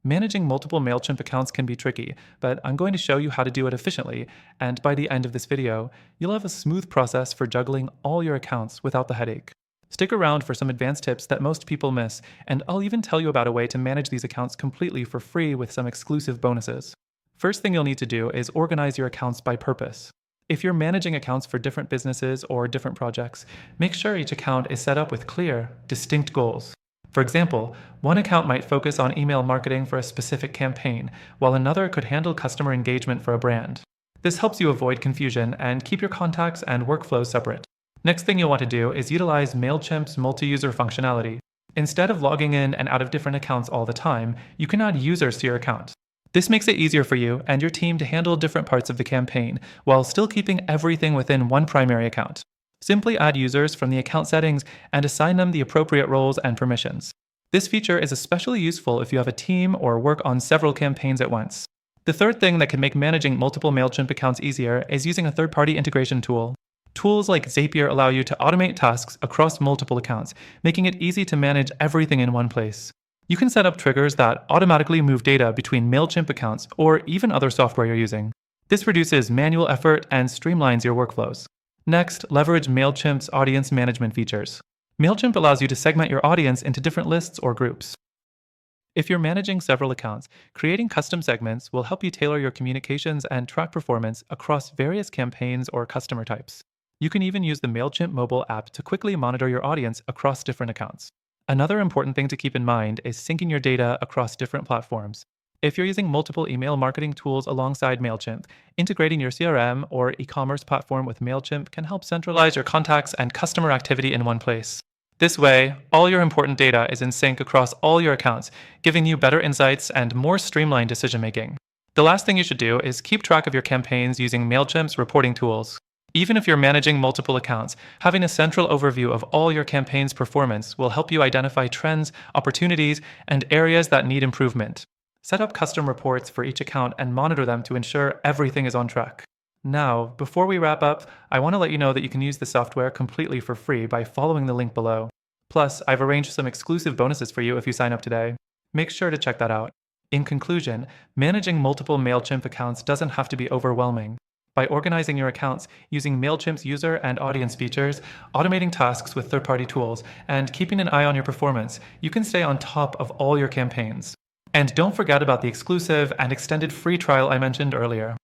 Managing multiple Mailchimp accounts can be tricky, but I'm going to show you how to do it efficiently, and by the end of this video, you'll have a smooth process for juggling all your accounts without the headache. Stick around for some advanced tips that most people miss, and I'll even tell you about a way to manage these accounts completely for free with some exclusive bonuses. First thing you'll need to do is organize your accounts by purpose. If you're managing accounts for different businesses or different projects, make sure each account is set up with clear, distinct goals. For example, one account might focus on email marketing for a specific campaign, while another could handle customer engagement for a brand. This helps you avoid confusion and keep your contacts and workflows separate. Next thing you'll want to do is utilize Mailchimp's multi-user functionality. Instead of logging in and out of different accounts all the time, you can add users to your account. This makes it easier for you and your team to handle different parts of the campaign, while still keeping everything within one primary account. Simply add users from the account settings and assign them the appropriate roles and permissions. This feature is especially useful if you have a team or work on several campaigns at once. The third thing that can make managing multiple Mailchimp accounts easier is using a third-party integration tool. Tools like Zapier allow you to automate tasks across multiple accounts, making it easy to manage everything in one place. You can set up triggers that automatically move data between Mailchimp accounts or even other software you're using. This reduces manual effort and streamlines your workflows. Next, leverage Mailchimp's audience management features. Mailchimp allows you to segment your audience into different lists or groups. If you're managing several accounts, creating custom segments will help you tailor your communications and track performance across various campaigns or customer types. You can even use the Mailchimp mobile app to quickly monitor your audience across different accounts. Another important thing to keep in mind is syncing your data across different platforms. If you're using multiple email marketing tools alongside Mailchimp, integrating your CRM or e-commerce platform with Mailchimp can help centralize your contacts and customer activity in one place. This way, all your important data is in sync across all your accounts, giving you better insights and more streamlined decision-making. The last thing you should do is keep track of your campaigns using Mailchimp's reporting tools. Even if you're managing multiple accounts, having a central overview of all your campaign's performance will help you identify trends, opportunities, and areas that need improvement. Set up custom reports for each account and monitor them to ensure everything is on track. Now, before we wrap up, I want to let you know that you can use the software completely for free by following the link below. Plus, I've arranged some exclusive bonuses for you if you sign up today. Make sure to check that out. In conclusion, managing multiple Mailchimp accounts doesn't have to be overwhelming. By organizing your accounts, using Mailchimp's user and audience features, automating tasks with third-party tools, and keeping an eye on your performance, you can stay on top of all your campaigns. And don't forget about the exclusive and extended free trial I mentioned earlier.